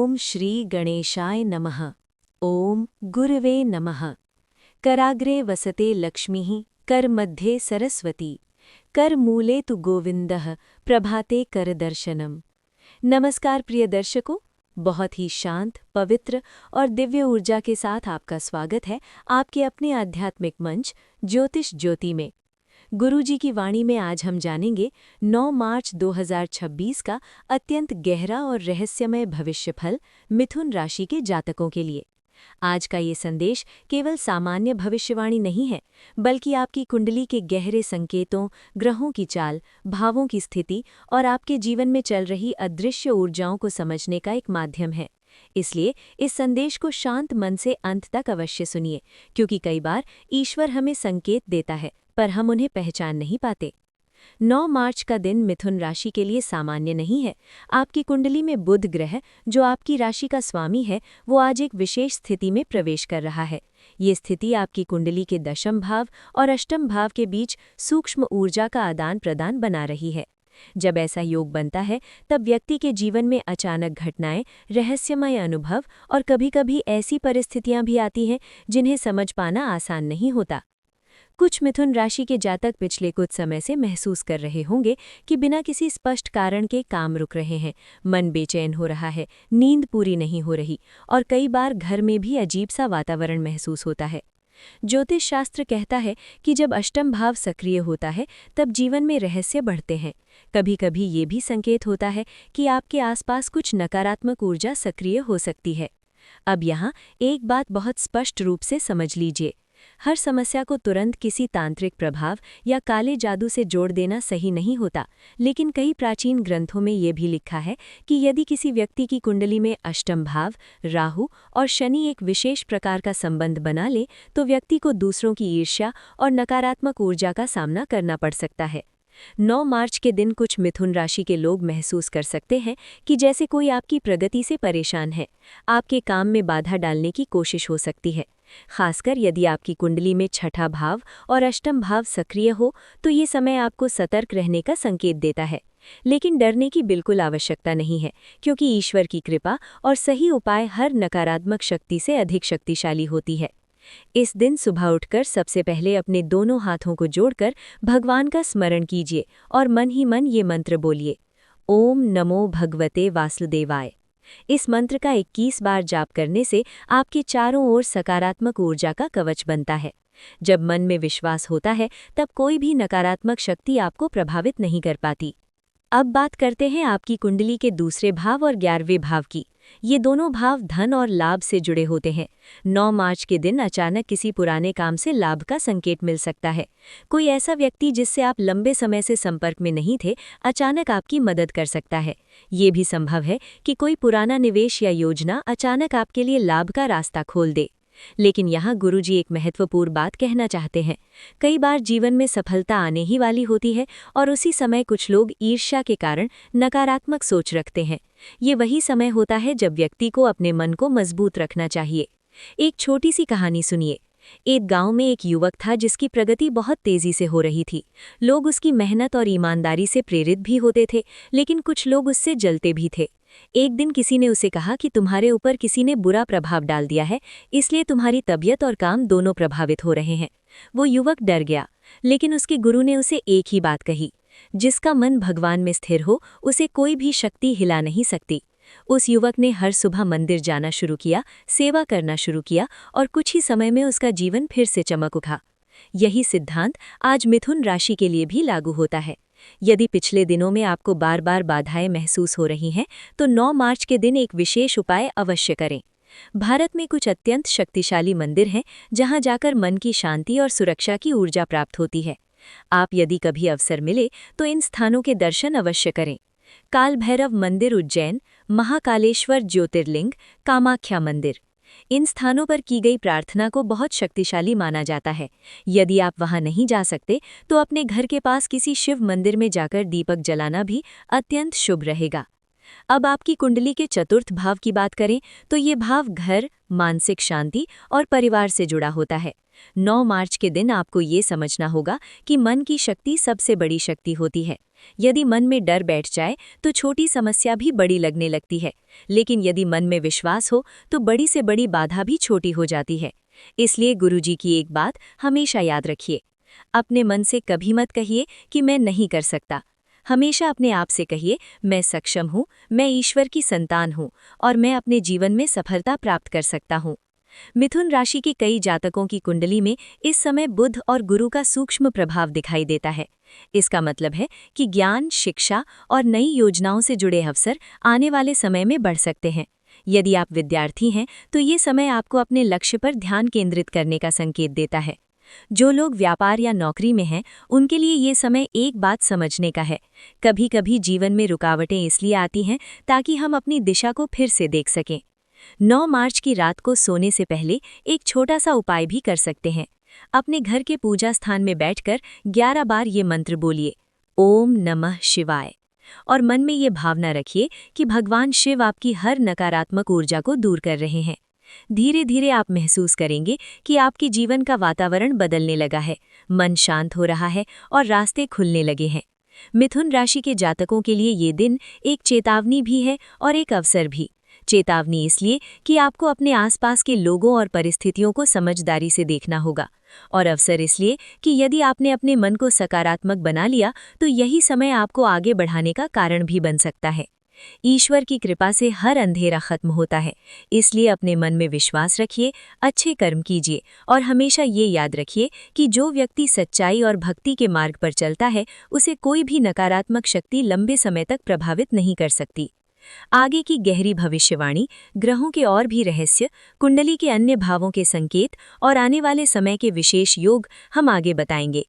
ओम श्री गणेशाय नमः। ओम गुरवे नमः। कराग्रे वसते लक्ष्मीः करमध्ये सरस्वती करमूले तु गोविंदः प्रभाते करदर्शनम। नमस्कार प्रिय दर्शकों, बहुत ही शांत, पवित्र और दिव्य ऊर्जा के साथ आपका स्वागत है आपके अपने आध्यात्मिक मंच ज्योतिष ज्योति में। गुरुजी की वाणी में आज हम जानेंगे 9 मार्च 2026 का अत्यंत गहरा और रहस्यमय भविष्यफल मिथुन राशि के जातकों के लिए। आज का ये संदेश केवल सामान्य भविष्यवाणी नहीं है, बल्कि आपकी कुंडली के गहरे संकेतों, ग्रहों की चाल, भावों की स्थिति और आपके जीवन में चल रही अदृश्य ऊर्जाओं को समझने का एक माध्यम है। इसलिए इस संदेश को शांत मन से अंत तक अवश्य सुनिए, क्योंकि कई बार ईश्वर हमें संकेत देता है पर हम उन्हें पहचान नहीं पाते। 9 मार्च का दिन मिथुन राशि के लिए सामान्य नहीं है। आपकी कुंडली में बुध ग्रह, जो आपकी राशि का स्वामी है, वो आज एक विशेष स्थिति में प्रवेश कर रहा है। ये स्थिति आपकी कुंडली के दशम भाव और अष्टम भाव के बीच सूक्ष्म ऊर्जा का आदान प्रदान बना रही है। जब ऐसा योग बनता है, तब व्यक्ति के जीवन में अचानक घटनाएं, रहस्यमय अनुभव और कभी-कभी ऐसी परिस्थितियां भी आती हैं जिन्हें समझ पाना आसान नहीं होता। कुछ मिथुन राशि के जातक पिछले कुछ समय से महसूस कर रहे होंगे कि बिना किसी स्पष्ट कारण के काम रुक रहे हैं, मन बेचैन हो रहा है, नींद पूरी नहीं हो रही और कई बार घर में भी अजीब सा वातावरण महसूस होता है। ज्योतिष शास्त्र कहता है कि जब अष्टम भाव सक्रिय होता है, तब जीवन में रहस्य बढ़ते हैं। कभी-कभी ये भी संकेत होता है कि आपके आसपास कुछ नकारात्मक ऊर्जा सक्रिय हो सकती है। अब यहाँ एक बात बहुत स्पष्ट रूप से समझ लीजिए। हर समस्या को तुरंत किसी तांत्रिक प्रभाव या काले जादू से जोड़ देना सही नहीं होता, लेकिन कई प्राचीन ग्रंथों में ये भी लिखा है कि यदि किसी व्यक्ति की कुंडली में अष्टम भाव, राहु और शनि एक विशेष प्रकार का संबंध बना ले, तो व्यक्ति को दूसरों की ईर्ष्या और नकारात्मक ऊर्जा का सामना करना पड़ सकता है। 9 मार्च के दिन कुछ मिथुन राशि के लोग महसूस कर सकते हैं कि जैसे कोई आपकी प्रगति से परेशान है, आपके काम में बाधा डालने की कोशिश हो सकती है। खासकर यदि आपकी कुंडली में छठा भाव और अष्टम भाव सक्रिय हो, तो ये समय आपको सतर्क रहने का संकेत देता है। लेकिन डरने की बिल्कुल आवश्यकता नहीं है, क्योंकि ईश्वर की कृपा और सही उपाय हर नकारात्मक शक्ति से अधिक शक्तिशाली होती है। इस दिन सुबह उठकर सबसे पहले अपने दोनों हाथों को जोड़कर भगवान का स्मरण कीजिए और मन ही मन ये मंत्र बोलिए, ओम नमो भगवते वासुदेवाय। इस मंत्र का 21 बार जाप करने से आपके चारों ओर सकारात्मक ऊर्जा का कवच बनता है। जब मन में विश्वास होता है, तब कोई भी नकारात्मक शक्ति आपको प्रभावित नहीं कर पाती। अब बात करते हैं आपकी कुंडली के दूसरे भाव और 11वें भाव की। ये दोनों भाव धन और लाभ से जुड़े होते हैं। 9 मार्च के दिन अचानक किसी पुराने काम से लाभ का संकेत मिल सकता है। कोई ऐसा व्यक्ति जिससे आप लंबे समय से संपर्क में नहीं थे, अचानक आपकी मदद कर सकता है। ये भी संभव है कि कोई पुराना निवेश या योजना अचानक आपके लिए लाभ का रास्ता खोल दे। लेकिन यहाँ गुरुजी एक महत्वपूर्ण बात कहना चाहते हैं। कई बार जीवन में सफलता आने ही वाली होती है और उसी समय कुछ लोग ईर्ष्या के कारण नकारात्मक सोच रखते हैं। ये वही समय होता है जब व्यक्ति को अपने मन को मजबूत रखना चाहिए। एक छोटी सी कहानी सुनिए। एक गांव में एक युवक था जिसकी प्रगति बहुत तेजी से हो रही थी। लोग उसकी मेहनत और ईमानदारी से प्रेरित भी होते थे, लेकिन कुछ लोग उससे जलते भी थे। एक दिन किसी ने उसे कहा कि तुम्हारे ऊपर किसी ने बुरा प्रभाव डाल दिया है, इसलिए तुम्हारी तबीयत और काम दोनों प्रभावित हो रहे हैं। वो युवक डर गया, लेकिन उसके गुरु ने उसे एक ही बात कही, जिसका मन भगवान में स्थिर हो, उसे कोई भी शक्ति हिला नहीं सकती। उस युवक ने हर सुबह मंदिर जाना शुरू किया, सेवा करना शुरू किया और कुछ ही समय में उसका जीवन फिर से चमक उठा। यही सिद्धांत आज मिथुन राशि के लिए भी लागू होता है। यदि पिछले दिनों में आपको बार बार बाधाएं महसूस हो रही हैं, तो 9 मार्च के दिन एक विशेष उपाय अवश्य करें। भारत में कुछ अत्यंत शक्तिशाली मंदिर हैं जहां जाकर मन की शांति और सुरक्षा की ऊर्जा प्राप्त होती है। आप यदि कभी अवसर मिले तो इन स्थानों के दर्शन अवश्य करें। काल भैरव मंदिर उज्जैन, महाकालेश्वर ज्योतिर्लिंग, कामाख्या मंदिर, इन स्थानों पर की गई प्रार्थना को बहुत शक्तिशाली माना जाता है। यदि आप वहां नहीं जा सकते, तो अपने घर के पास किसी शिव मंदिर में जाकर दीपक जलाना भी अत्यंत शुभ रहेगा। अब आपकी कुंडली के चतुर्थ भाव की बात करें तो ये भाव घर, मानसिक शांति और परिवार से जुड़ा होता है। 9 मार्च के दिन आपको ये समझना होगा कि मन की शक्ति सबसे बड़ी शक्ति होती है। यदि मन में डर बैठ जाए तो छोटी समस्या भी बड़ी लगने लगती है, लेकिन यदि मन में विश्वास हो तो बड़ी से बड़ी बाधा भी छोटी हो जाती है। इसलिए गुरुजी की एक बात हमेशा याद रखिए, अपने मन से कभी मत कहिए कि मैं नहीं कर सकता। हमेशा अपने आप से कहिए, मैं सक्षम हूँ, मैं ईश्वर की संतान हूँ और मैं अपने जीवन में सफलता प्राप्त कर सकता हूँ। मिथुन राशि के कई जातकों की कुंडली में इस समय बुध और गुरु का सूक्ष्म प्रभाव दिखाई देता है। इसका मतलब है कि ज्ञान, शिक्षा और नई योजनाओं से जुड़े अवसर आने वाले समय में बढ़ सकते हैं। यदि आप विद्यार्थी हैं तो ये समय आपको अपने लक्ष्य पर ध्यान केंद्रित करने का संकेत देता है। जो लोग व्यापार या नौकरी में हैं, उनके लिए ये समय एक बात समझने का है। कभी कभी जीवन में रुकावटें इसलिए आती हैं ताकि हम अपनी दिशा को फिर से देख सकें। 9 मार्च की रात को सोने से पहले एक छोटा सा उपाय भी कर सकते हैं। अपने घर के पूजा स्थान में बैठकर 11 बार ये मंत्र बोलिए, ओम नमः शिवाय, और मन में ये भावना रखिए कि भगवान शिव आपकी हर नकारात्मक ऊर्जा को दूर कर रहे हैं। धीरे धीरे आप महसूस करेंगे कि आपके जीवन का वातावरण बदलने लगा है, मन शांत हो रहा है और रास्ते खुलने लगे हैं। मिथुन राशि के जातकों के लिए ये दिन एक चेतावनी भी है और एक अवसर भी। चेतावनी इसलिए कि आपको अपने आसपास के लोगों और परिस्थितियों को समझदारी से देखना होगा, और अवसर इसलिए कि यदि आपने अपने मन को सकारात्मक बना लिया तो यही समय आपको आगे बढ़ाने का कारण भी बन सकता है। ईश्वर की कृपा से हर अंधेरा खत्म होता है, इसलिए अपने मन में विश्वास रखिए, अच्छे कर्म कीजिए और हमेशा ये याद रखिए कि जो व्यक्ति सच्चाई और भक्ति के मार्ग पर चलता है उसे कोई भी नकारात्मक शक्ति लंबे समय तक प्रभावित नहीं कर सकती। आगे की गहरी भविष्यवाणी, ग्रहों के और भी रहस्य, कुंडली के अन्य भावों के संकेत और आने वाले समय के विशेष योग हम आगे बताएंगे।